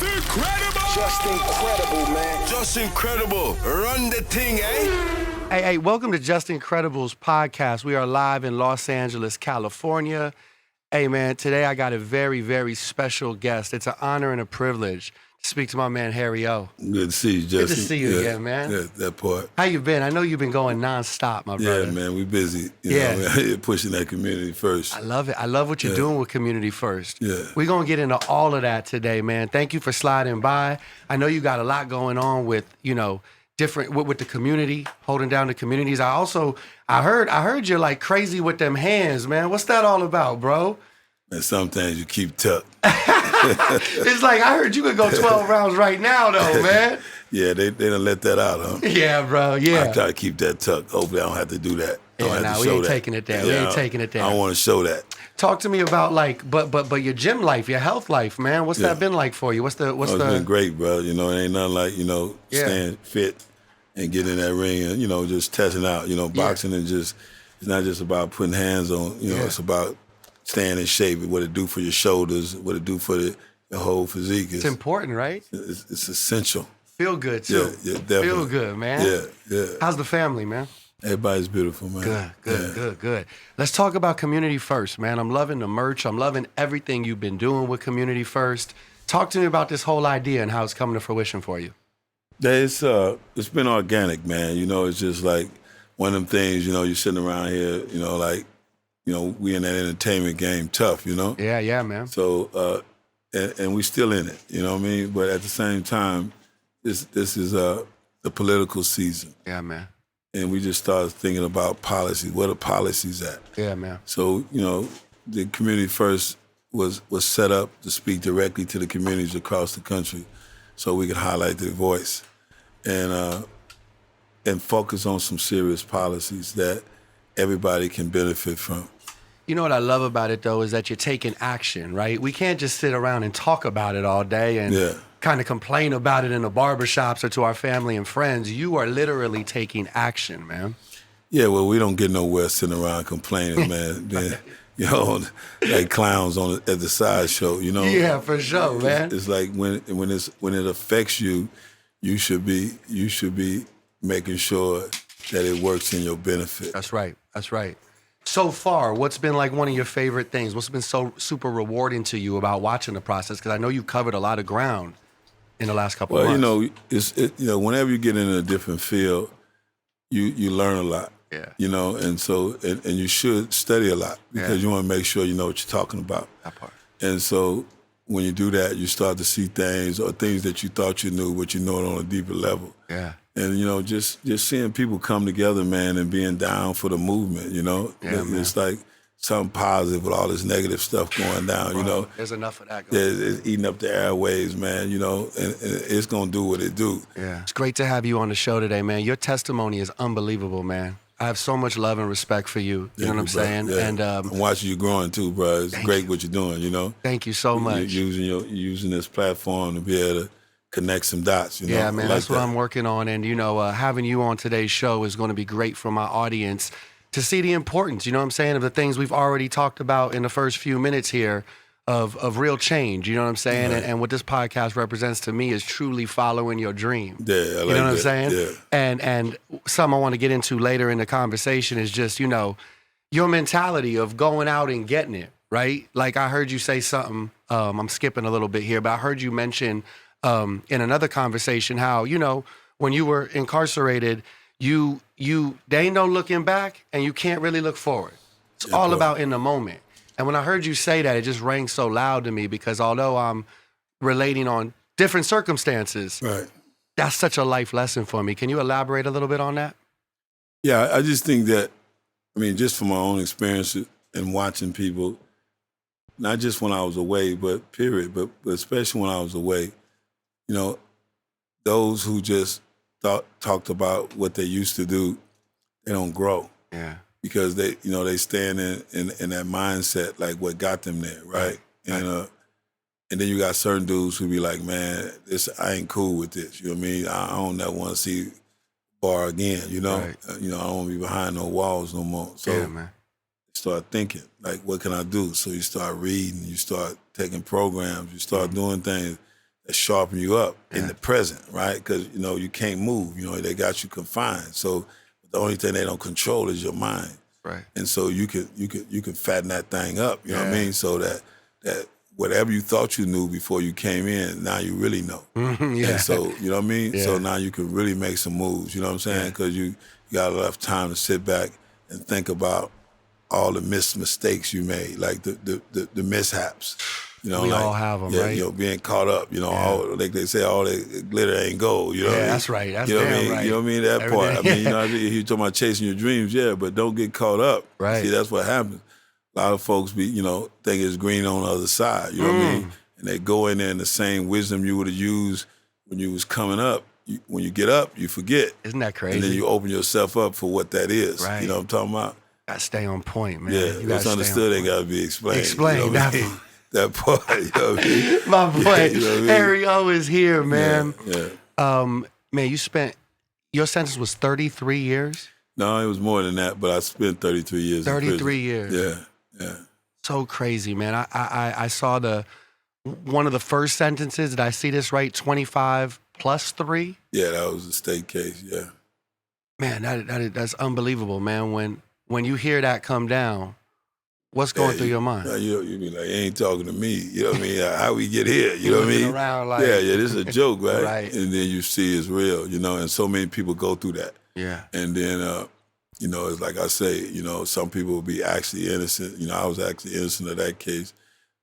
Just incredible! Just incredible, man. Just incredible. Run the thing, eh? Hey, welcome to Just Incredible's podcast. We are live in Los Angeles, California. Hey, man, today I got a very, very special guest. It's an honor and a privilege to speak to my man, Harry O. Good to see you, Justin. Good to see you again, man. Yeah, that part. How you been? I know you've been going nonstop, my brother. Yeah, man, we busy. You know, pushing that community first. I love it. I love what you're doing with Community First. Yeah. We're going to get into all of that today, man. Thank you for sliding by. I know you got a lot going on with, different with the community, holding down the communities. I heard you're like crazy with them hands, man. What's that all about, bro? And sometimes you keep tucked. It's like I heard you could go 12 rounds right now, though, man. Yeah, they done let that out, huh? Yeah, bro. Yeah. I try to keep that tucked. Hopefully, I don't have to do that. We ain't taking it there. We ain't taking it there. I don't want to show that. Talk to me about but your gym life, your health life, man. What's that been like for you? It's been great, bro. It ain't nothing like staying fit and getting in that ring and just testing out. Boxing is just it's not just about putting hands on. It's about staying in shape, what it do for your shoulders, what it do for the whole physique. It's important, right? It's essential. Feel good, too. Yeah, definitely. Feel good, man. Yeah. How's the family, man? Everybody's beautiful, man. Good. Let's talk about Community First, man. I'm loving the merch. I'm loving everything you've been doing with Community First. Talk to me about this whole idea and how it's coming to fruition for you. It's been organic, man. It's just like one of them things, you're sitting around here, we in that entertainment game tough, Yeah, man. So, and we still in it, you know what I mean? But at the same time, this is the political season. Yeah, man. And we just started thinking about policy. Where the policies at? Yeah, man. So, the Community First was set up to speak directly to the communities across the country so we could highlight their voice and focus on some serious policies that everybody can benefit from. You know what I love about it, though, is that you're taking action, right? We can't just sit around and talk about it all day and kind of complain about it in the barbershops or to our family and friends. You are literally taking action, man. Yeah, well, we don't get nowhere sitting around complaining, man. Like clowns at the sideshow, Yeah, for sure, man. It's like when it affects you, you should be making sure that it works in your benefit. That's right. So far, what's been like one of your favorite things? What's been so super rewarding to you about watching the process? Because I know you covered a lot of ground in the last couple of months. Whenever you get in a different field, you learn a lot. Yeah. And so you should study a lot because you want to make sure you know what you're talking about. That part. And so when you do that, you start to see things that you thought you knew, but you know it on a deeper level. Yeah. And, just seeing people come together, man, and being down for the movement, it's like something positive with all this negative stuff going down, There's enough of that going on. It's eating up the airwaves, man, and it's going to do what it do. Yeah. It's great to have you on the show today, man. Your testimony is unbelievable, man. I have so much love and respect for you. You know what I'm saying? Yeah. And I'm watching you growing too, bro. It's great what you're doing, Thank you so much. You're using this platform to be able to connect some dots, Yeah, man, that's what I'm working on. And, having you on today's show is going to be great for my audience to see the importance, of the things we've already talked about in the first few minutes here of real change, you know what I'm saying? Right. And what this podcast represents to me is truly following your dream. Yeah, I like you know what I'm saying? Yeah. And something I want to get into later in the conversation is just, your mentality of going out and getting it, right? Like I heard you say something, I'm skipping a little bit here, but I heard you mention in another conversation how, when you were incarcerated, you there ain't no looking back and you can't really look forward. It's all about in the moment. And when I heard you say that, it just rang so loud to me because although I'm relating on different circumstances, right, that's such a life lesson for me. Can you elaborate a little bit on that? Yeah, I just think that, just from my own experience and watching people, not just when I was away, but especially when I was away, those who just talked about what they used to do, they don't grow. Yeah. Because they stand in that mindset, like what got them there, right? And then you got certain dudes who be like, man, I ain't cool with this. You know what I mean? I don't never want to see bar again. Right. I don't want to be behind no walls no more. So you start thinking, like, what can I do? So you start reading, you start taking programs, you start doing things sharpen you up in the present, right? Because, you know, you can't move. You know, they got you confined. So the only thing they don't control is your mind. Right. And so you can fatten that thing up, you know what I mean? So that whatever you thought you knew before you came in, now you really know. Yeah. And so, you know what I mean? Yeah. So now you can really make some moves, you know what I'm saying? Because you got enough time to sit back and think about all the mistakes you made, like the mishaps. You know, We like, all have them, right? You know, being caught up. You know, all, like they say, all the glitter ain't gold. You know what I mean? That's right. That's you know what I damn mean? right. You know what I mean? That part. I Everything. mean, you know, you talking about chasing your dreams, but don't get caught up. Right. See, that's what happens. A lot of folks think it's green on the other side. You know what I mean? And they go in there and the same wisdom you would have used when you was coming up. When you get up, you forget. Isn't that crazy? And then you open yourself up for what that is. Right. You know what I'm talking about? Gotta stay on point, man. Yeah, what's understood ain't got to be explained. Explain you know what I mean? That part, you know what I mean? My boy, You know what I mean? Harry O is here, man. Yeah. Man, your sentence was 33 years? No, it was more than that, but I spent 33 years 33 in years. prison. Yeah. So crazy, man. I saw one of the first sentences. Did I see this right? 25 plus 3? Yeah, that was a state case, yeah. Man, that's unbelievable, man. When you hear that come down, what's going through your mind? You be like, you ain't talking to me. You know what I mean? How we get here? You know what I mean? Around like, yeah, this is a joke, right? Right. And then you see it's real, and so many people go through that. Yeah. And then, it's like I say, some people will be actually innocent. I was actually innocent of that case,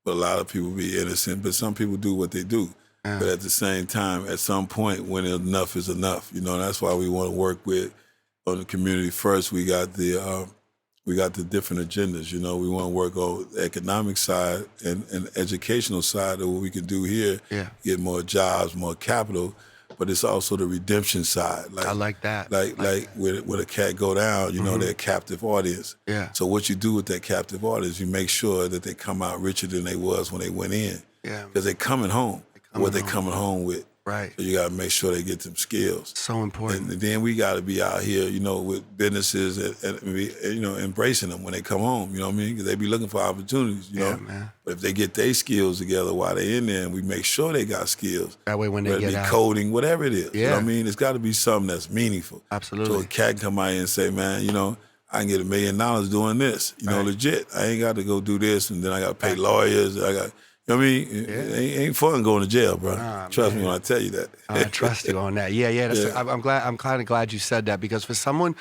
but a lot of people be innocent, but some people do what they do. Yeah. But at the same time, at some point, when enough is enough, that's why we want to work with, on the community first, we got the different agendas. We want to work on the economic side and educational side of what we can do here, get more jobs, more capital, but it's also the redemption side. I like that. Like when a cat go down, they're a captive audience. Yeah. So what you do with that captive audience, you make sure that they come out richer than they was when they went in. Yeah. Because they're coming home. They're coming home with. Right. So you got to make sure they get them skills. So important. And then we got to be out here, with businesses and embracing them when they come home, you know what I mean? Because they be looking for opportunities, you know? Man. But if they get their skills together while they in there and we make sure they got skills. That way when they get out. Coding, whatever it is. You know what I mean? It's got to be something that's meaningful. Absolutely. So a cat can come out here and say, man, I can get $1 million doing this, legit. I ain't got to go do this and then I got to pay lawyers. You know what I mean? It ain't fun going to jail, bro. Trust me when I tell you that. I trust you on that. Yeah. I'm kind of glad you said that because for someone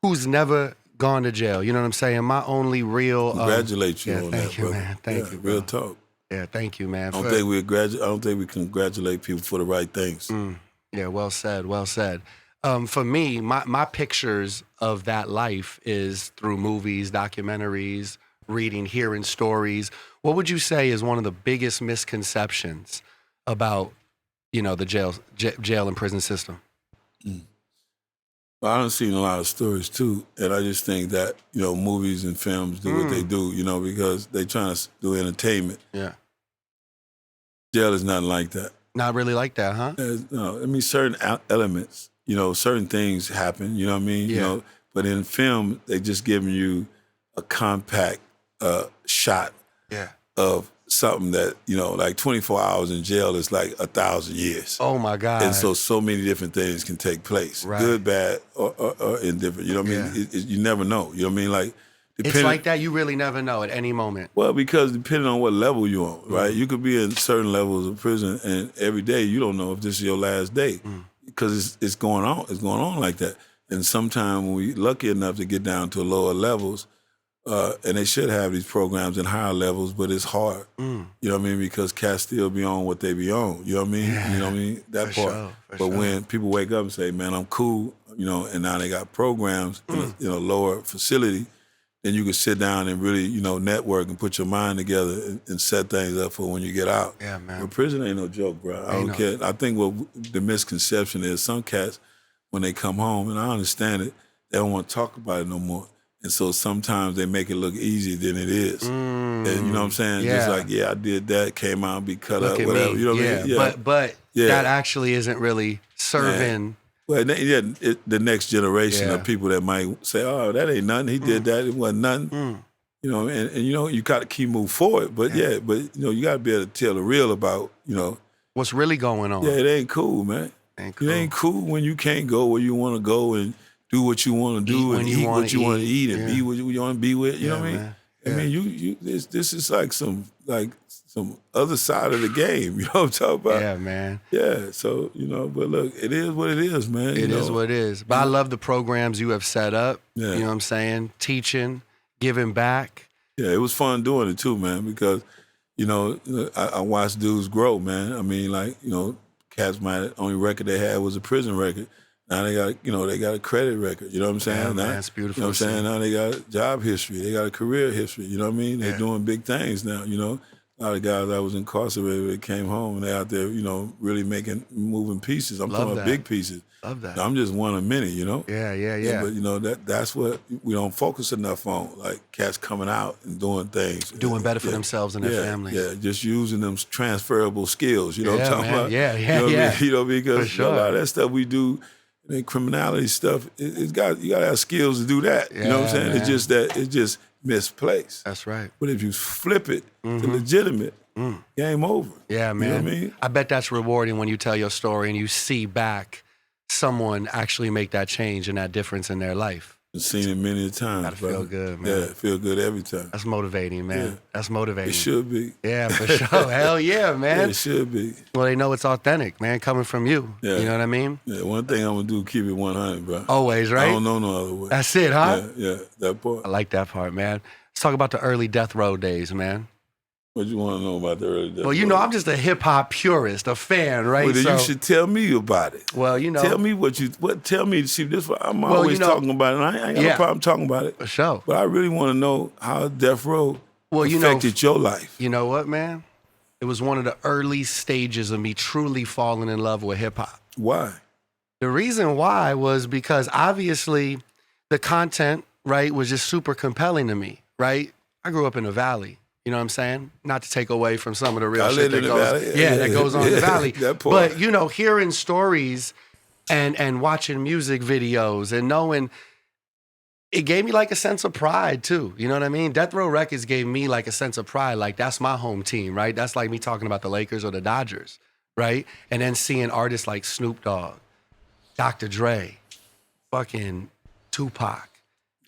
who's never gone to jail, you know what I'm saying? My only real congratulate you on that, thank you, brother. man. Thank you, bro. Real talk. Yeah, thank you, man. I don't think we congratulate people for the right things. Yeah, well said. Well said. For me, my pictures of that life is through movies, documentaries, reading, hearing stories. What would you say is one of the biggest misconceptions about, the jail and prison system? Well, I done seen a lot of stories too, and I just think that, movies and films do what they do, because they trying to do entertainment. Yeah. Jail is nothing like that. Not really like that, huh? No, certain elements, certain things happen, you know what I mean? Yeah. But in film, they just giving you a compact shot of something that, like 24 hours in jail is like 1,000 years. Oh my God. And so many different things can take place, good, bad, or indifferent. You know what I mean? You never know. You know what I mean? Like, it's like that. You really never know at any moment. Well, because depending on what level you're on, right? You could be in certain levels of prison, and every day you don't know if this is your last day because it's going on. It's going on like that. And sometimes when we lucky enough to get down to lower levels, and they should have these programs in higher levels, but it's hard. You know what I mean? Because cats still be on what they be on. You know what I mean? Yeah, you know what I mean? That for part. sure, but when people wake up and say, man, I'm cool, and now they got programs in a lower facility, then you can sit down and really, network and put your mind together and set things up for when you get out. Yeah, man. But prison ain't no joke, bro. I don't care. I think what the misconception is, some cats, when they come home, and I understand it, they don't want to talk about it no more. And so sometimes they make it look easier than it is. And you know what I'm saying? Just like, I did that, came out and be cut up, whatever. Me. You know what I mean? Yeah. But that actually isn't really serving. Well, the next generation of people that might say, oh, that ain't nothing. He did that. It wasn't nothing. And you got to keep moving forward. But you got to be able to tell the real about, What's really going on? Yeah, it ain't cool, man. It ain't cool when you can't go where you want to go and do what you want to do and eat what you want to eat and be what you want to be with. You know what I mean? Man. I mean, this is like some other side of the game. You know what I'm talking about? Yeah, man. Yeah. So but look, it is what it is, man. It is what it is. But I love the programs you have set up. Yeah. You know what I'm saying? Teaching, giving back. Yeah, it was fun doing it too, man. Because I watched dudes grow, man. I mean, cats might only record they had was a prison record. Now they got, they got a credit record. You know what I'm saying? Yeah, now, man, that's beautiful. You know what I'm saying? Now they got job history. They got a career history. You know what I mean? They're doing big things now. A lot of guys that was incarcerated, they came home and they out there, really moving pieces. I'm talking about big pieces. Love that. I'm just one of many, Yeah. But that's what we don't focus enough on, like cats coming out and doing things. Doing better for themselves and their families. Yeah, just using them transferable skills, you know what I'm talking about? Yeah. Because For sure. a lot of that stuff we do, the criminality stuff, you got to have skills to do that. You know what I'm saying? Man. It's just that it's just misplaced. That's right. But if you flip it to legitimate, game over. Yeah, man. You know what I mean? I bet that's rewarding when you tell your story and you see back someone actually make that change and that difference in their life. I've seen it many times. Gotta brother. feel good, man. Yeah, feel good every time. That's motivating, man. Yeah. That's motivating. It should be. Yeah, for sure. Hell yeah, man. Yeah, it should be. Well, they know it's authentic, man, coming from you. Yeah. You know what I mean? Yeah, one thing I'm going to do, keep it 100, bro. Always, right? I don't know no other way. That's it, huh? Yeah, that part. I like that part, man. Let's talk about the early death row days, man. What you want to know about the early death Well, row? I'm just a hip-hop purist, a fan, right? Well, then you should tell me about it. Well, Tell me tell me, see, this I'm always talking about it, and I ain't got no problem talking about it. For sure. But I really want to know how death row affected your life. You know what, man? It was one of the early stages of me truly falling in love with hip-hop. Why? The reason why was because obviously the content, right, was just super compelling to me, right? I grew up in the Valley. You know what I'm saying? Not to take away from some of the real shit that goes on in the Valley. But, hearing stories and watching music videos and knowing, it gave me like a sense of pride too. You know what I mean? Death Row Records gave me like a sense of pride. Like, that's my home team, right? That's like me talking about the Lakers or the Dodgers, right? And then seeing artists like Snoop Dogg, Dr. Dre, fucking Tupac.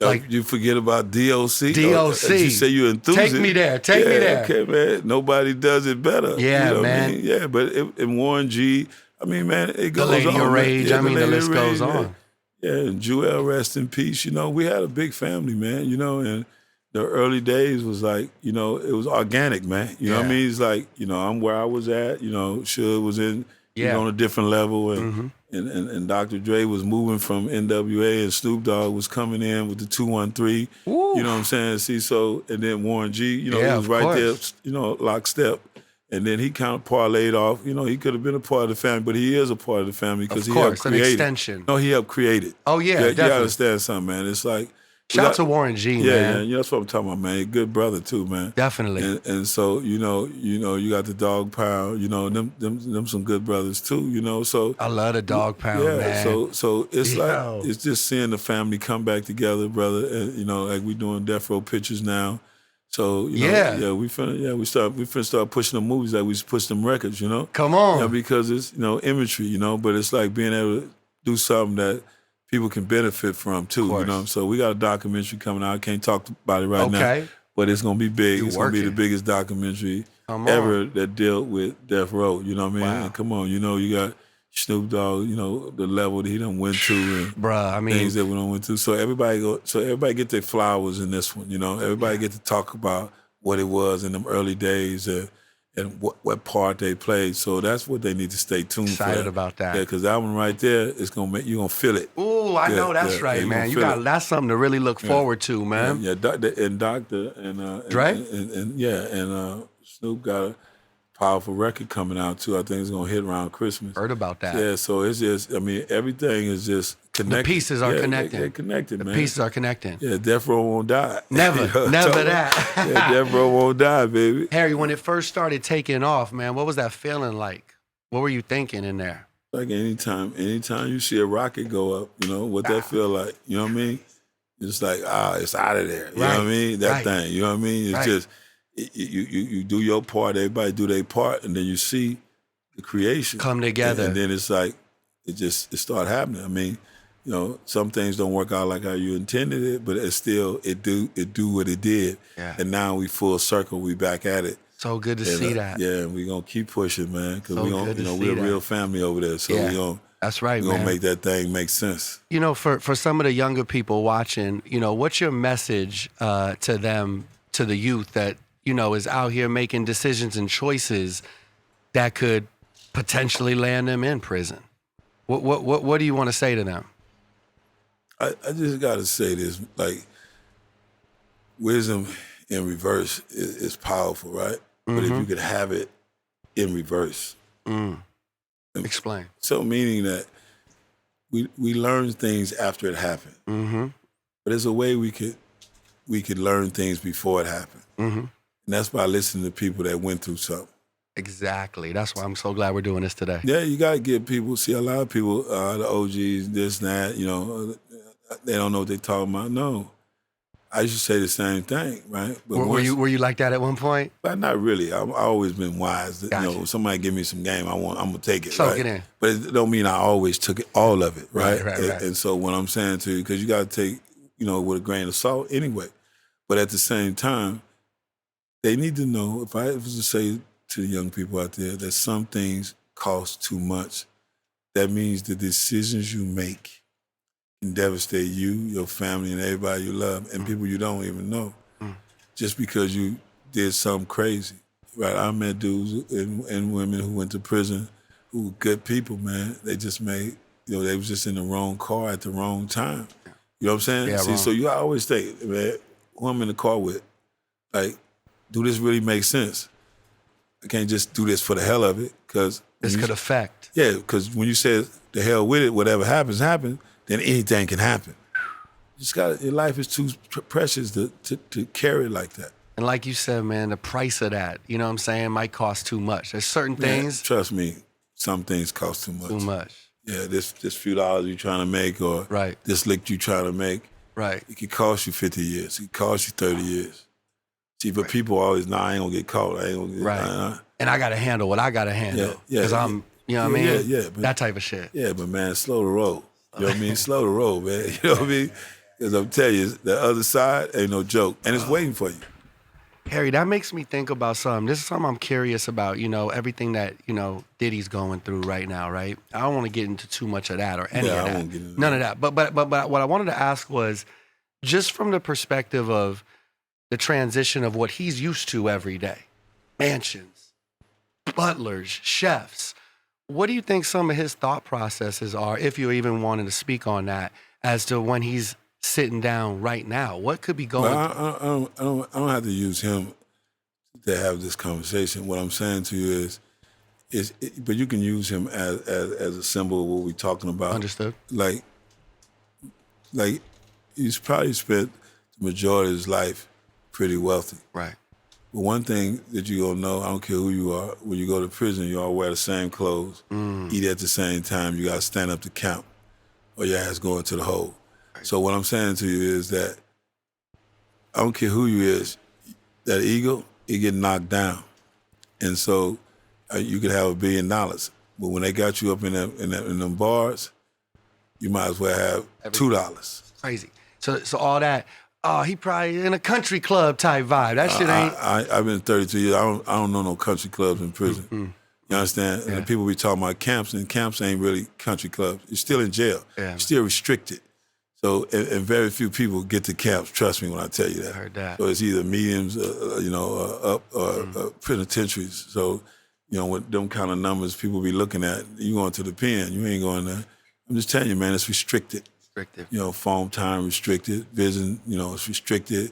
Like, you forget about DOC. DOC. You say you're enthusiastic. Take me there. Take me there. Okay, man. Nobody does it better. Yeah, you know man. What I mean? Yeah, but and Warren G. I mean, man, it goes on. The Lady of Rage. Yeah, the list goes on. Yeah, and Jewel, rest in peace. We had a big family, man. And the early days was like, it was organic, man. You know what I mean? It's like, I'm where I was at. Suge was in, on a different level, and Dr. Dre was moving from NWA, and Snoop Dogg was coming in with the 213. Ooh. You know what I'm saying? See, so, and then Warren G, he was right there, lockstep. And then he kind of parlayed off. He could have been a part of the family, but he is a part of the family because he helped create an extension. No, he helped create it. Oh, yeah, definitely. You understand something, man. It's like, shout out to Warren G, man. Yeah, that's what I'm talking about, man. Good brother too, man. Definitely. And so you got the Dog Pound. Them some good brothers too. So I love the Dog Pound, man. So it's like it's just seeing the family come back together, brother. And like we doing Death Row pictures now. So we finna start pushing the movies like we push them records. Come on. Yeah, because it's imagery. But it's like being able to do something that people can benefit from too, So we got a documentary coming out. I can't talk about it right now, but it's gonna be big. It's gonna be the biggest documentary ever that dealt with Death Row. You know what I mean? Wow. And come on, you got Snoop Dogg. The level that he done went to, and bruh, I mean, things that we done went to. So everybody get their flowers in this one. Everybody get to talk about what it was in them early days. And what part they played. So that's what they need to stay tuned for. Excited about that. Yeah, because that one right there is going to make you going to feel it. Ooh, I know that's right, man. That's something to really look forward to, man. Yeah, Dr. and Dre? And Snoop got a powerful record coming out too. I think it's going to hit around Christmas. Heard about that. Yeah, so it's just, everything is just connected. The pieces are connected. They're connected, man. The pieces are connecting. Yeah, Death Row won't die. Never that. Yeah, Death Row won't die, baby. Harry, when it first started taking off, man, what was that feeling like? What were you thinking in there? Like anytime you see a rocket go up, what that feel like. You know what I mean? It's like, it's out of there. You know what I mean? That thing. You know what I mean? It's just you do your part, everybody do their part, and then you see the creation come together. and then it's like it start happening. I mean, you know, some things don't work out like how you intended it, but it do what it did. Yeah. And now we full circle, we back at it. So good to see that. Yeah, and we gonna keep pushing, man, because So we gonna, good to see we're a that. real family over there. So Yeah. That's right, we man. gonna make that thing make sense. You know, for some of the younger people watching, you know, what's your message to them, to the youth that, you know, is out here making decisions and choices that could potentially land them in prison? What do you want to say to them? I just gotta say this, like, wisdom in reverse is powerful, right? But if you could have it in reverse. Explain. So meaning that we learn things after it happened. But there's a way we could learn things before it happened. And that's by listening to people that went through something. Exactly. That's why I'm so glad we're doing this today. Yeah, you gotta give people, see a lot of people, the OGs, this and that, you know, they don't know what they're talking about. No. I used to say the same thing, right? But Were you like that at one point? But not really. I've always been wise. Gotcha. You know, if somebody give me some game, I'm gonna take it. Soak right? it in. But it don't mean I always took it, all of it, right? Right. And so what I'm saying to you, because you got to take, you know, with a grain of salt anyway. But at the same time, they need to know, if I was to say to the young people out there that some things cost too much, that means the decisions you make can devastate you, your family, and everybody you love, and people you don't even know, just because you did something crazy, right? I met dudes and women who went to prison who were good people, man. They just made, you know, they was just in the wrong car at the wrong time. You know what I'm saying? Yeah, See, wrong. so you always think, man, who I'm in the car with, like, do this really make sense? I can't just do this for the hell of it, because This could affect. yeah, because when you say the hell with it, whatever happens, then anything can happen. You just got your life is too precious to carry it like that. And like you said, man, the price of that, you know what I'm saying, might cost too much. There's certain things. Trust me, some things cost too much. Too much. Yeah, this few dollars you're trying to make, or Right. this lick you trying to make, Right. it could cost you 50 years. It could cost you 30 years. See, but people always, I ain't gonna get caught. I ain't gonna get Right. And I got to handle what I got to handle. Yeah, Because I'm, you know what I mean? Yeah, but, that type of shit. Yeah, but man, slow the roll. You know what I mean? Slow the roll, man. You know what I mean? Because I'm telling you, the other side ain't no joke. And it's waiting for you. Harry, that makes me think about something. This is something I'm curious about, you know, everything that, you know, Diddy's going through right now, right? I don't want to get into too much of that or any of I that. won't get into None of that. But what I wanted to ask was, just from the perspective of the transition of what he's used to every day, mansions, butlers, chefs, what do you think some of his thought processes are, if you even wanted to speak on that, as to when he's sitting down right now? What could be going Well, I don't have to use him to have this conversation. What I'm saying to you but you can use him as a symbol of what we're talking about. Understood. Like he's probably spent the majority of his life pretty wealthy. Right. But one thing that you're going to know, I don't care who you are, when you go to prison, you all wear the same clothes, eat at the same time, you got to stand up to count, or your ass going to the hole. Right. So what I'm saying to you is that I don't care who you is, that ego, it get knocked down. And so you could have $1 billion, but when they got you up in them bars, you might as well have $2. Crazy. So all that, he probably in a country club type vibe. That shit ain't. I've been 32 years. I don't know no country clubs in prison. You understand? Yeah. And people be talking about camps, and camps ain't really country clubs. You're still in jail. Yeah. You're still restricted. So, and very few people get to camps. Trust me when I tell you that. I heard that. So it's either mediums, up or penitentiaries. So, you know, with them kind of numbers people be looking at, you going to the pen. You ain't going there. I'm just telling you, man, it's restricted. Restrictive. You know, phone time restricted, vision, you know, it's restricted.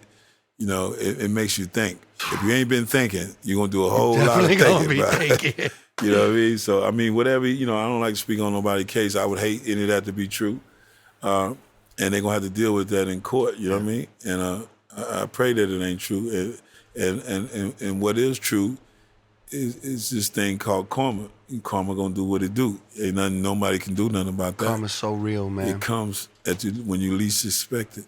You know, it makes you think. If you ain't been thinking, you're going to do a whole lot of thinking. Right? You know what I mean? So, I mean, whatever, you know, I don't like to speak on nobody's case. I would hate any of that to be true. And they're going to have to deal with that in court, you know what I mean? And I pray that it ain't true. And what is true is this thing called karma. And karma going to do what it do. Ain't nothing, nobody can do nothing about that. Karma's so real, man. It comes when you least expect it.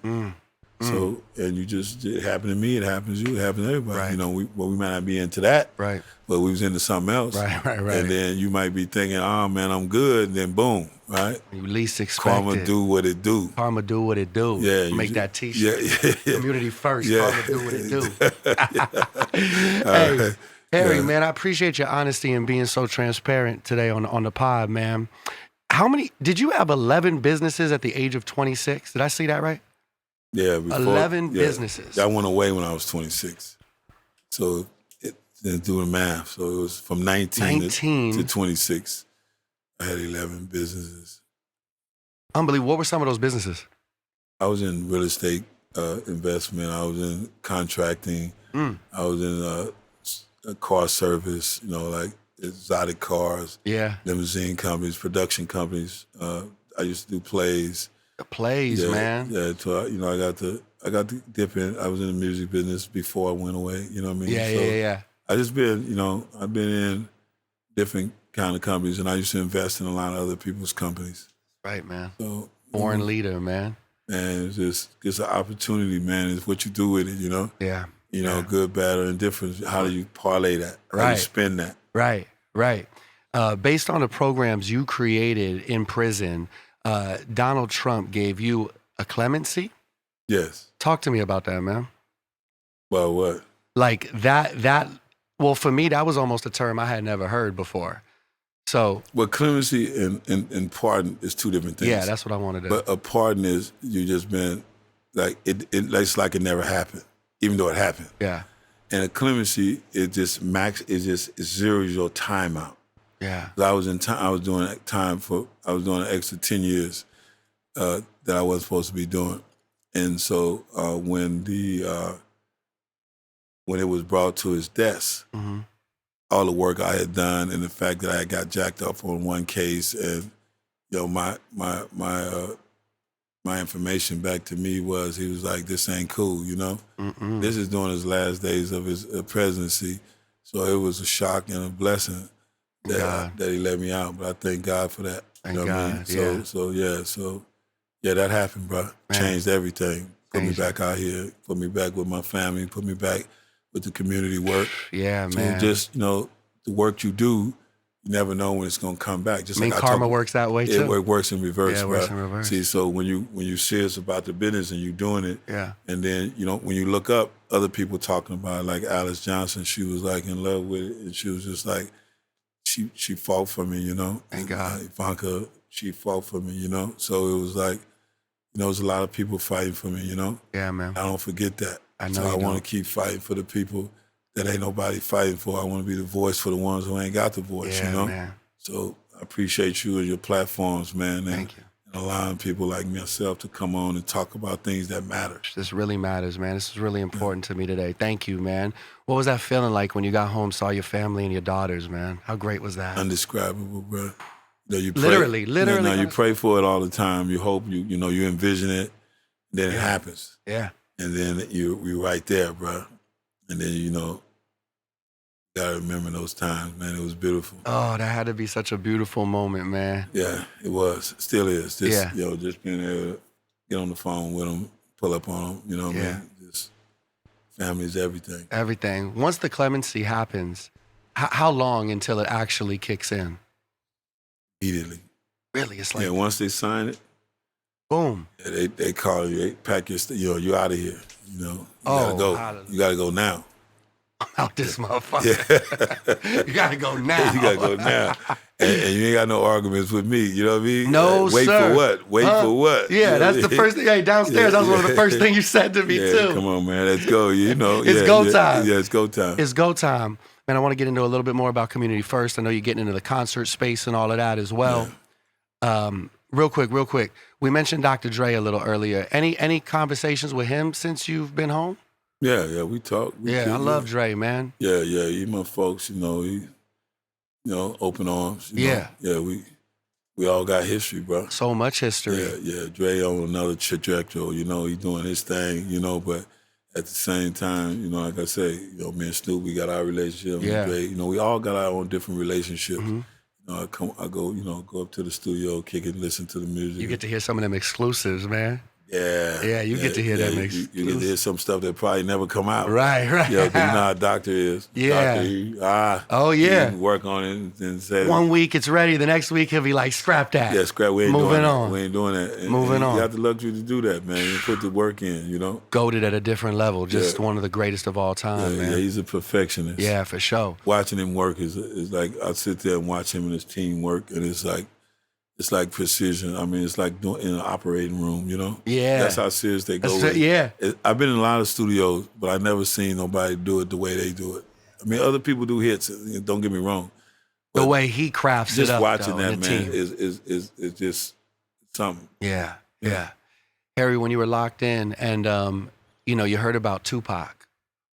So, and it happened to me, it happens to you, it happens to everybody. Right. You know, we might not be into that, Right. but we was into something else. Right. And then you might be thinking, oh man, I'm good, and then boom, right? You least expect Karma it. do what it do. Karma do what it do. Yeah. Make that t-shirt. Yeah. Community first. Yeah. Karma do what it do. Hey, Harry, man, I appreciate your honesty and being so transparent today on the pod, man. Did you have 11 businesses at the age of 26? Did I see that right? Yeah, before, 11 businesses. That went away when I was 26. So then do the math. So it was from 19 to 26. I had 11 businesses. Unbelievable. What were some of those businesses? I was in real estate investment. I was in contracting. I was in a car service, like exotic cars, limousine companies, production companies. I used to do plays. The plays, man. Yeah, so I got to dip in. I was in the music business before I went away. You know what I mean? Yeah. I just been, I've been in different kind of companies, and I used to invest in a lot of other people's companies. Right, man. So Born leader, man. And it's an opportunity, man. It's what you do with it, Yeah. Good, bad, or indifferent. How do you parlay that? How do Right. you spend that? Right. Based on the programs you created in prison, Donald Trump gave you a clemency? Yes. Talk to me about that, man. Well, what? Like well, for me, that was almost a term I had never heard before. So. Well, clemency and pardon is two different things. Yeah, that's what I wanted to. But a pardon is you just been, it's like it never happened, even though it happened. Yeah. And a clemency, it zeroes your time out. Yeah. I was doing an extra 10 years that I wasn't supposed to be doing. And so when it was brought to his desk, all the work I had done and the fact that I got jacked up on one case, and my information back to me was, he was like, this ain't cool, This is during his last days of his presidency. So it was a shock and a blessing that he let me out. But I thank God for that. Thank God, yeah. So that happened, bro. Man. Changed everything. Put me back out here, put me back with my family, put me back with the community work. Yeah, man. So just, the work you do, you never know when it's gonna come back. Just karma works that way too. It works in reverse. Yeah, it works in reverse. See, so when you serious about the business and you doing it, and then when you look up other people talking about it, like Alice Johnson, she was like in love with it, and she was just like, she fought for me, Thank God. Ivanka, she fought for me, So it was like, there's a lot of people fighting for me, Yeah, man. I don't forget that. I know. So I want to keep fighting for the people that ain't nobody fighting for. I want to be the voice for the ones who ain't got the voice, Man. So I appreciate you and your platforms, man. Thank you. And allowing people like myself to come on and talk about things that matter. This really matters, man. This is really important to me today. Thank you, man. What was that feeling like when you got home, saw your family and your daughters, man? How great was that? Indescribable, bro. You pray, literally. You pray for it all the time. You hope, you envision it, then it happens. Yeah. And then you're right there, bro. And then, gotta remember those times, man. It was beautiful. Oh, that had to be such a beautiful moment, man. Yeah, it was. Still is. Just being able to get on the phone with them, pull up on them, what I mean? Just family is everything. Everything. Once the clemency happens, how long until it actually kicks in? Immediately. Really? It's like, once they sign it, boom. They call you, they pack your stuff, you out of here, You gotta go. Hallelujah. You gotta go now. I'm out this motherfucker. You gotta go now. You gotta go now. And you ain't got no arguments with me, you know what I mean? No, Wait sir. for what? Wait for what? Yeah, that's the first thing. Hey, downstairs, that was one of the first things you said to me, too. Come on, man, let's go, It's go time. Yeah, it's go time. It's go time. Man, I want to get into a little bit more about community first. I know you're getting into the concert space and all of that as well. Yeah. Real quick. We mentioned Dr. Dre a little earlier. Any conversations with him since you've been home? Yeah, we talk. I love Dre, man. Yeah, he my folks, he, open arms. Yeah. Yeah, we all got history, bro. So much history. Yeah, Dre on another trajectory, he doing his thing, but at the same time, like I say, me and Snoop, we got our relationship. Yeah. Dre, we all got our own different relationships. Mm-hmm. I go up to the studio, kick it, listen to the music. You get to hear some of them exclusives, man. Yeah, you get to hear that mix. You get to hear some stuff that probably never come out. Right. Yeah, you know how a doctor is. Yeah. Doctor, he can work on it and say 1 week it's ready, the next week he'll be like, scrap that. yeah, scrap. We ain't Moving doing on. that. We ain't doing that. And Moving on. You have the luxury to do that, man. You put the work in, you know. Goated at a different level, just one of the greatest of all time, man. Yeah, he's a perfectionist. Yeah, for sure. Watching him work is like I sit there and watch him and his team work, and it's like precision. I mean, it's like doing in an operating room, you know? Yeah. That's how serious they go with it. Yeah. I've been in a lot of studios, but I've never seen nobody do it the way they do it. I mean, other people do hits, don't get me wrong. The way he crafts it up, just watching though, that, man, team. is just something. Yeah. Harry, when you were locked in and, you heard about Tupac,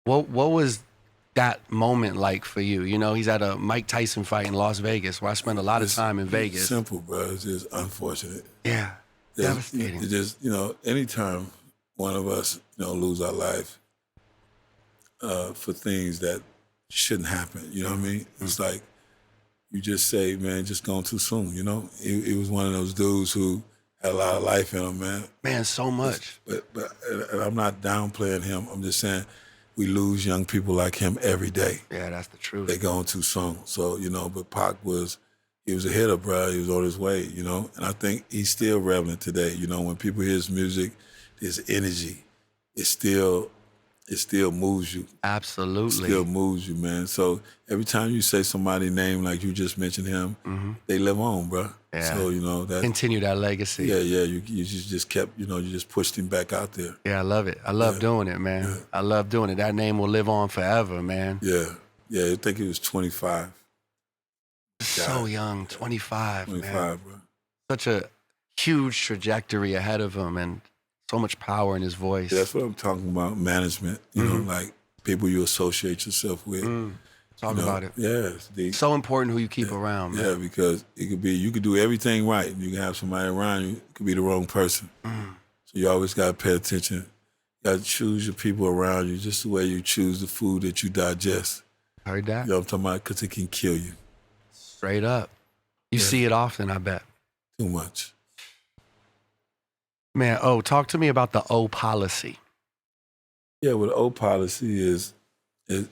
what was that moment like for you? You know, he's at a Mike Tyson fight in Las Vegas, where I spent a lot of time in Vegas. It's simple, bro. It's just unfortunate. Yeah, devastating. It's just, anytime one of us, lose our life for things that shouldn't happen, you know what I mean? It's like you just say, man, just gone too soon, you know? He was one of those dudes who had a lot of life in him, man. Man, so much. But and I'm not downplaying him. I'm just saying we lose young people like him every day. Yeah, that's the truth. They gone too soon. So, but Pac he was a hitter, bro. He was on his way, and I think he's still relevant today. When people hear his music, his energy, it still moves you. Absolutely. It still moves you, man. So every time you say somebody's name, like you just mentioned him, they live on, bro. Yeah. So, that continue that legacy. Yeah. You just kept, you just pushed him back out there. Yeah, I love it. I love doing it, man. Yeah. I love doing it. That name will live on forever, man. Yeah. I think he was 25. So young, 25, 25, man. bro. Such a huge trajectory ahead of him and so much power in his voice. Yeah, that's what I'm talking about, management. You know, like people you associate yourself with. Talk about it. Yeah. It's so important who you keep around, man. Yeah, because you could do everything right, and you can have somebody around you, it could be the wrong person. So you always got to pay attention. You got to choose your people around you just the way you choose the food that you digest. Heard that? You know what I'm talking about? Because it can kill you. Straight up. You see it often, I bet. Too much. Man, talk to me about the O policy. Yeah, well, the O policy is two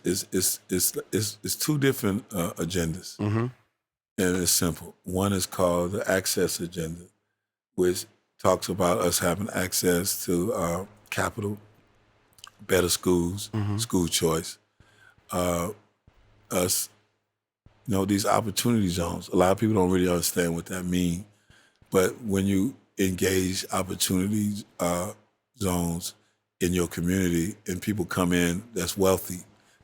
different agendas, and it's simple. One is called the access agenda, which talks about us having access to capital, better schools, school choice, us. These opportunity zones. A lot of people don't really understand what that means, but when you engage opportunity zones in your community and people come in that's wealthy,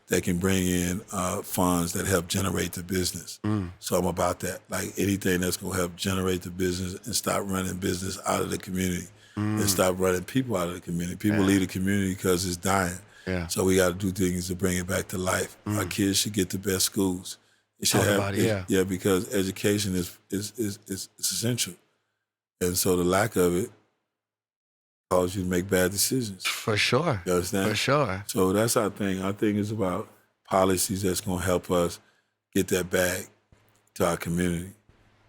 they can bring in funds that help generate the business. So I'm about that. Like anything that's going to help generate the business and stop running business out of the community and stop running people out of the community. People leave the community because it's dying. Yeah. So we got to do things to bring it back to life. Our kids should get the best schools. It should yeah, because education is essential. And so the lack of it causes you to make bad decisions. For sure. You understand? For sure. So that's our thing. Our thing is about policies that's going to help us get that back to our community.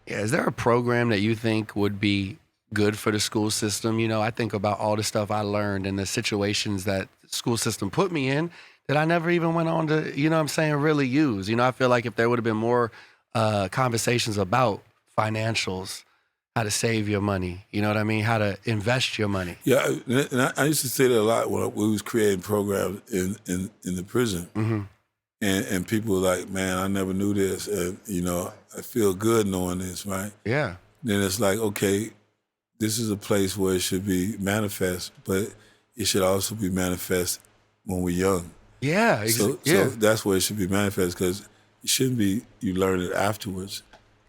Yeah, is there a program that you think would be good for the school system? I think about all the stuff I learned and the situations that the school system put me in that I never even went on to, really use. I feel like if there would have been more conversations about financials, how to save your money, you know what I mean? How to invest your money. Yeah, and I used to say that a lot when we was creating programs in the prison. And people were like, man, I never knew this. And, I feel good knowing this, right? Yeah. Then it's like, okay, this is a place where it should be manifest, but it should also be manifest when we're young. Yeah, So that's where it should be manifest, because it shouldn't be you learn it afterwards.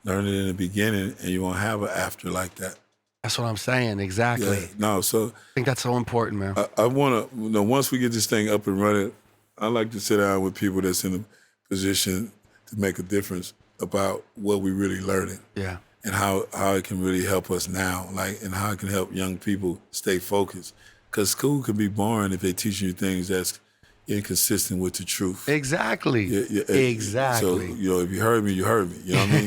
Learn it in the beginning, and you won't have an after like that. That's what I'm saying, exactly. Yeah. No, so I think that's so important, man. I want to, once we get this thing up and running, I like to sit down with people that's in a position to make a difference about what we really learning. Yeah. And how it can really help us now, and how it can help young people stay focused. Because school can be boring if they teaching you things that's inconsistent with the truth. Exactly. Yeah, exactly. So, if you heard me, you heard me. You know what I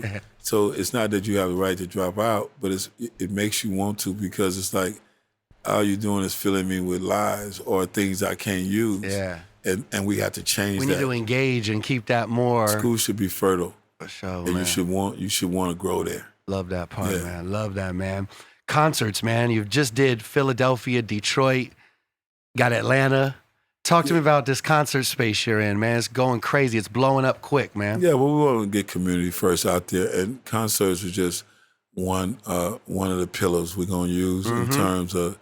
mean? So it's not that you have the right to drop out, but it makes you want to, because it's like all you're doing is filling me with lies or things I can't use. Yeah. And we have to change that. We need to engage and keep that more. School should be fertile. For sure, and man. you should want to grow there. Love that part, man. Love that, man. Concerts, man. You just did Philadelphia, Detroit, got Atlanta. Talk to me about this concert space you're in, man. It's going crazy. It's blowing up quick, man. Yeah, well, we want to get community first out there, and concerts are just one of the pillars we're going to use in terms of,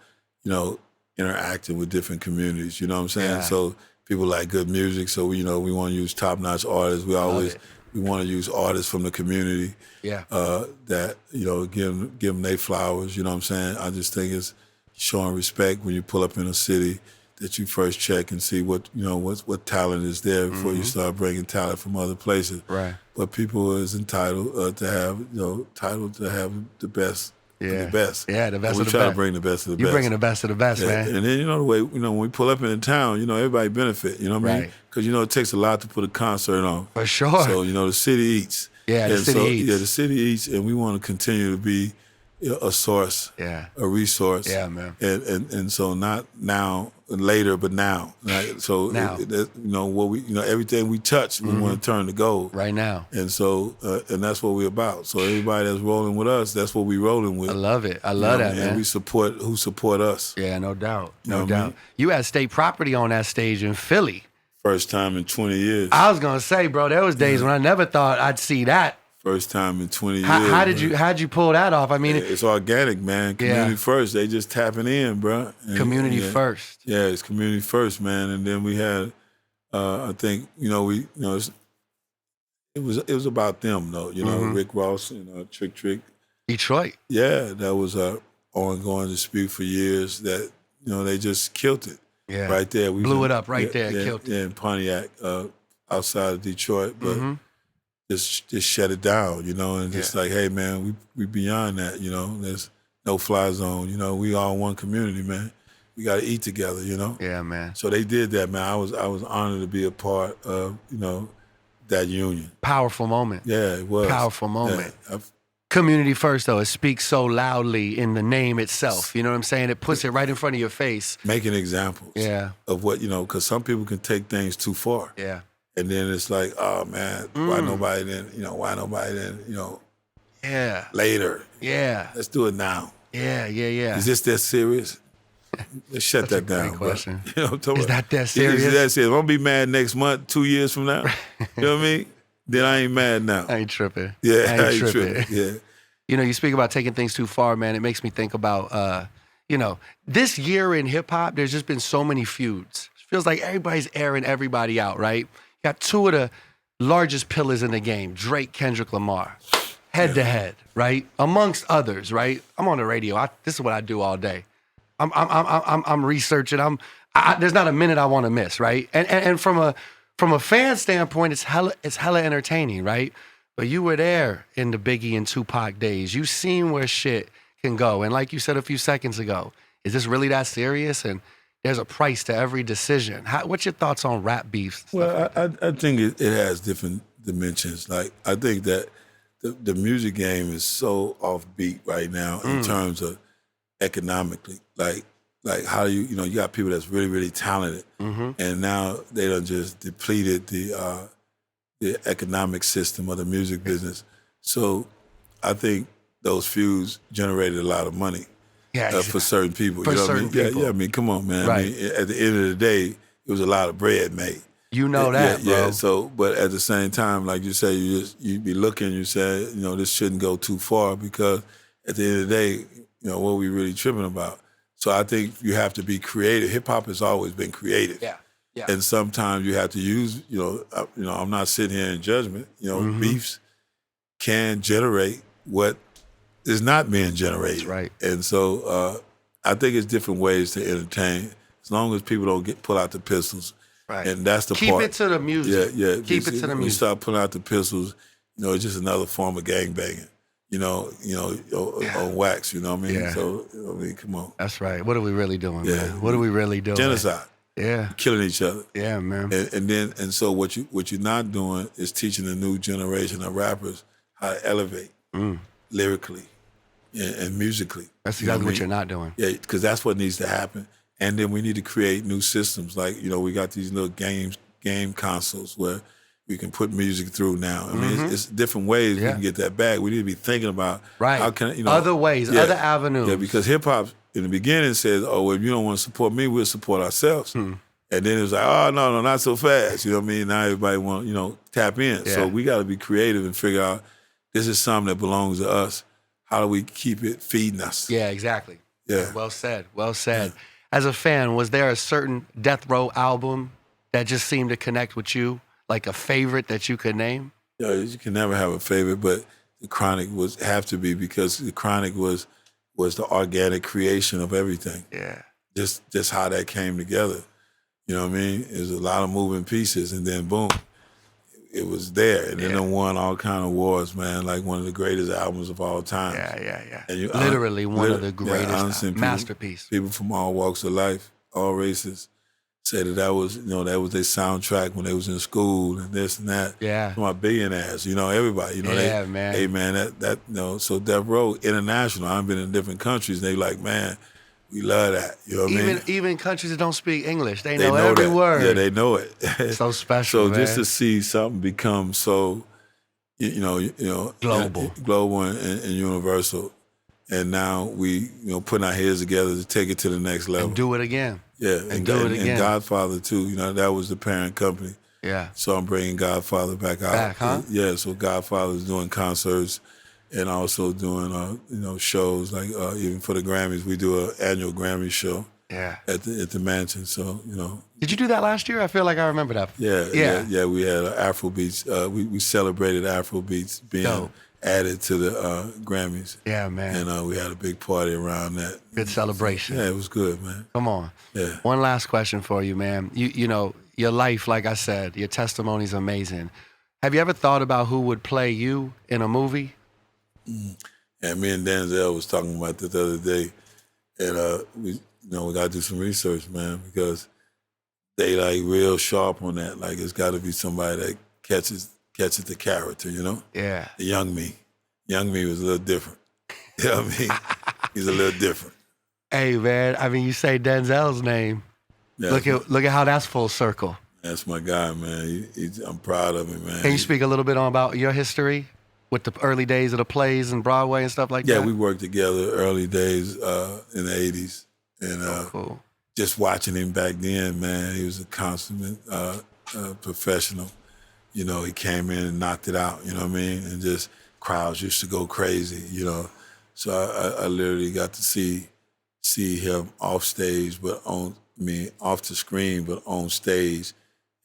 interacting with different communities. You know what I'm saying? Yeah. So people like good music, so we want to use top-notch artists. We want to use artists from the community. Yeah. That give them their flowers. You know what I'm saying? I just think it's showing respect when you pull up in a city, that you first check and see what talent is there before you start bringing talent from other places. Right. But people is entitled to have the best. Yeah. The best. Yeah, the best and of the we try best. to bring the best of the best. You're bringing the best of the best, man. And then the way when we pull up in the town, everybody benefit. You know what I mean? Right. Because it takes a lot to put a concert on. For sure. So the city eats. Yeah, the city eats. Yeah, the city eats, and we want to continue to be a source, a resource. Yeah, man. And so not now, later, but now. Right? So Now. everything we touch, we want to turn to gold. Right now. And so and that's what we're about. So everybody that's rolling with us, that's what we're rolling with. I love it. I love that, man. And we support who support us. Yeah, no doubt. You know No what I doubt. mean? You had state property on that stage in Philly. First time in 20 years. I was gonna say, bro, there was days when I never thought I'd see that. First time in 20 years. How'd you pull that off? I mean, it's organic, man. Community first. They just tapping in, bro. Community first. Yeah, it's community first, man. And then we had, I think, it was about them, though. Rick Ross, Trick. Detroit. Yeah, that was a ongoing dispute for years. That they just killed it. Yeah. Right there. We blew it up right there. Killed it. Yeah, in Pontiac, outside of Detroit, but. Just shut it down, and just like, hey, man, we beyond that, There's no fly zone, We all one community, man. We got to eat together, Yeah, man. So they did that, man. I was honored to be a part of, that union. Powerful moment. Yeah, it was. Powerful moment. Yeah, Community first, though. It speaks so loudly in the name itself. You know what I'm saying? It puts it right in front of your face. Making examples. Yeah. Of what, because some people can take things too far. Yeah. And then it's like, oh man, why nobody then, Yeah. Later. Yeah. Let's do it now. Yeah. Is this that serious? Let's shut that down, great question. Bro. You know what I'm talking Is about? that serious? Is that serious? I'm gonna be mad next month, 2 years from now. You know what I mean? Then I ain't mad now. I ain't tripping. Yeah, I ain't tripping. Yeah. You speak about taking things too far, man. It makes me think about, this year in hip hop, there's just been so many feuds. It feels like everybody's airing everybody out, right? Got two of the largest pillars in the game, Drake, Kendrick Lamar, head to head, right? Amongst others, right? I'm on the radio. This is what I do all day. I'm researching. There's not a minute I want to miss, right? And from a fan standpoint, it's hella entertaining, right? But you were there in the Biggie and Tupac days. You seen where shit can go. And like you said a few seconds ago, is this really that serious? And there's a price to every decision. What's your thoughts on rap beefs? Well, I think it has different dimensions. Like, I think that the music game is so offbeat right now in terms of economically. Like how you got people that's really, really talented, and now they done just depleted the economic system of the music business. So I think those feuds generated a lot of money. For certain people. For you know certain what I mean? people. Yeah, I mean, come on, man. Right. I mean, at the end of the day, it was a lot of bread made. You know that, bro. Yeah, so, but at the same time, like you say, you be looking, you say, this shouldn't go too far, because at the end of the day, what we really tripping about. So I think you have to be creative. Hip-hop has always been creative. Yeah. And sometimes you have to use, I'm not sitting here in judgment, beefs can generate what is not being generated. That's right. And so I think it's different ways to entertain, as long as people don't pull out the pistols. Right. And that's the Keep part. it to the music. Yeah. Keep it to the When you music. start pulling out the pistols, it's just another form of gangbanging. On wax, you know what I mean? Yeah. So, come on. That's right. What are we really doing, Yeah. man? What are we really doing? Genocide. Yeah. Killing each other. Yeah, man. And so what you're not doing is teaching the new generation of rappers how to elevate lyrically, and musically. That's You know exactly what I mean? you're not doing. Yeah, because that's what needs to happen. And then we need to create new systems. Like, we got these little game consoles where we can put music through now. I mean, it's different ways we can get that back. We need to be thinking about how can other ways, other avenues. Yeah, because hip hop in the beginning says, "Oh, well, if you don't want to support me, we'll support ourselves." And then it was like, "Oh, no, not so fast." You know what I mean? Now everybody want tap in. Yeah. So we got to be creative and figure out this is something that belongs to us. How do we keep it feeding us? Yeah, exactly. Yeah. Well said. Well said. As a fan, was there a certain Death Row album that just seemed to connect with you? Like a favorite that you could name? You can never have a favorite, but the Chronic have to be, because the Chronic was the organic creation of everything. Yeah. Just how that came together. You know what I mean? There's a lot of moving pieces, and then boom, it was there. And then it won all kind of awards, man, like one of the greatest albums of all time. Yeah. And Literally one of the greatest honestly, masterpiece. People from all walks of life, all races, said that was their soundtrack when they was in school and this and that. Yeah. My billionaires, everybody, man. Hey man, so Death Row International, I've been in different countries, and they like, man, we love that. You know what I mean? Even countries that don't speak English, they know every that. word. Yeah, they know it. So special, So just to see something become so, global and universal, and now we, putting our heads together to take it to the next level. And do it again. Yeah, and do it again. And Godfather too. That was the parent company. Yeah. So I'm bringing Godfather back out. Back, huh? Yeah. So Godfather's doing concerts, and also doing shows like even for the Grammys, we do an annual Grammy show. Yeah. At the mansion. So Did you do that last year? I feel like I remember that. Yeah. We had Afrobeats. We celebrated Afrobeats being Dope. added to the Grammys. Yeah, man. And we had a big party around that. Good celebration. Yeah, it was good, man. Come on. Yeah. One last question for you, man. You know, your life, like I said, your testimony's amazing. Have you ever thought about who would play you in a movie? Yeah, me and Denzel was talking about this the other day, and we got to do some research, man, because they like real sharp on that. Like it's got to be somebody that catches the character, Yeah. The young me was a little different. You know what I mean? He's a little different. Hey, man. I mean, you say Denzel's name. Yeah, Look at how that's full circle. That's my guy, man. I'm proud of him, man. Can you speak a little bit about your history with the early days of the plays and Broadway and stuff like that? Yeah, we worked together early days in the 80s. And cool. Just watching him back then, man, he was a consummate professional. He came in and knocked it out, you know what I mean? And just crowds used to go crazy, So I literally got to see him off stage, off the screen, but on stage.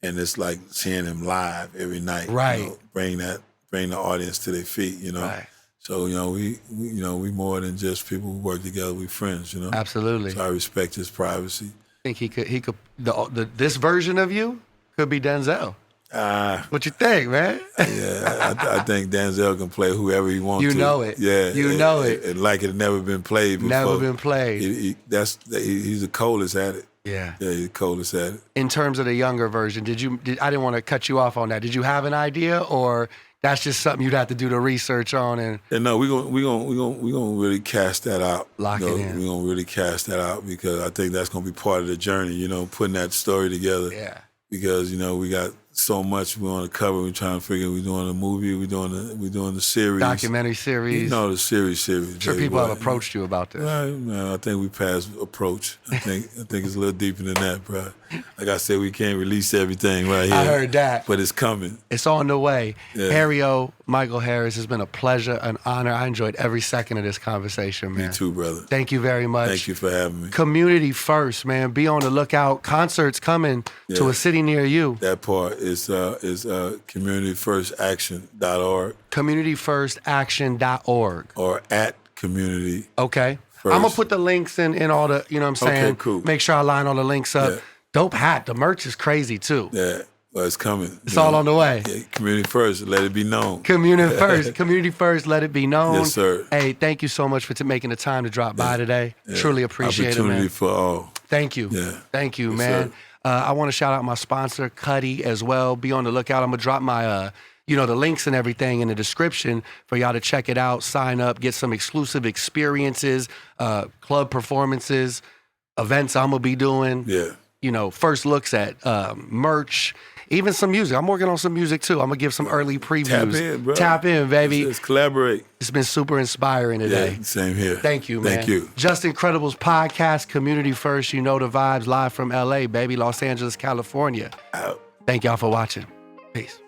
And it's like seeing him live every night. Right. Bring the audience to their feet, Right. So, we more than just people who work together, we friends, Absolutely. So I respect his privacy. I think he could this version of you could be Denzel. What you think, man? Yeah, I think Denzel can play whoever he wants to. You know it. Yeah. You know it. And like it never been played before. Never been played. He's the coldest at it. Yeah. Yeah, he's the coldest at it. In terms of the younger version, I didn't want to cut you off on that. Did you have an idea, or that's just something you'd have to do the research on? And no, we're gonna really cast that out. Lock it in. We're gonna really cast that out, because I think that's gonna be part of the journey. Putting that story together. Yeah. Because we got so much we want to cover. We're trying to figure. We're doing a movie. We're doing the series, documentary series. The series. I'm sure people have approached you about this. Right, man, I think we passed approach. I think it's a little deeper than that, bro. Like I said, we can't release everything right here. I heard that, but it's coming. It's on the way. Yeah. Harry O, Michael Harris, has been a pleasure, an honor. I enjoyed every second of this conversation, man. Me too, brother. Thank you very much. Thank you for having me. Community first, man. Be on the lookout. Concerts coming to a city near you. That part is communityfirstaction.org. Communityfirstaction.org. Or at community. Okay. First. I'm going to put the links in all the, you know what I'm saying? Okay, cool. Make sure I line all the links up. Yeah. Dope hat. The merch is crazy, too. Yeah. Well, it's coming. It's all on the way. Yeah, community first, let it be known. Community first. Community first, let it be known. Yes, sir. Hey, thank you so much for making the time to drop by today. Yeah. Truly appreciate it, Opportunity man. for all. Thank you. Yeah. Thank you, Yes, man. sir. I want to shout out my sponsor, Cuddy, as well. Be on the lookout. I'm going to drop my the links and everything in the description for y'all to check it out, sign up, get some exclusive experiences, club performances, events I'm gonna be doing. Yeah. First looks at merch, even some music. I'm working on some music too. I'm gonna give some early previews. Tap in, bro. Tap in, baby. Let's collaborate. It's been super inspiring today. Yeah, same here. Thank you, man. Thank you. Just Incredible's podcast, community first. You know the vibes, live from LA, baby, Los Angeles, California. Out. Thank y'all for watching. Peace.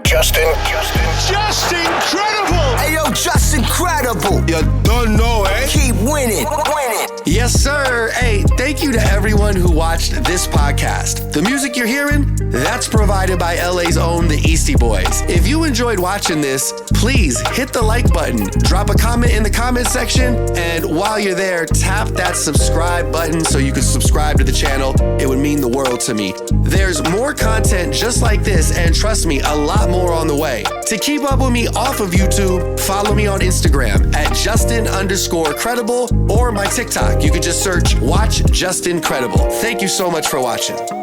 Just incredible! Hey, yo, just incredible. You don't know, eh? Keep winning. Yes, sir. Hey, thank you to everyone who watched this podcast. The music you're hearing, that's provided by LA's own The Eastie Boys. If you enjoyed watching this, please hit the like button, drop a comment in the comment section, and while you're there, tap that subscribe button so you can subscribe to the channel. It would mean the world to me. There's more content just like this, and trust me, a lot more on the way. To keep up with me off of YouTube, follow me on Instagram at Justin_credible or my TikTok. You can just search Watch Justin Credible. Thank you so much for watching.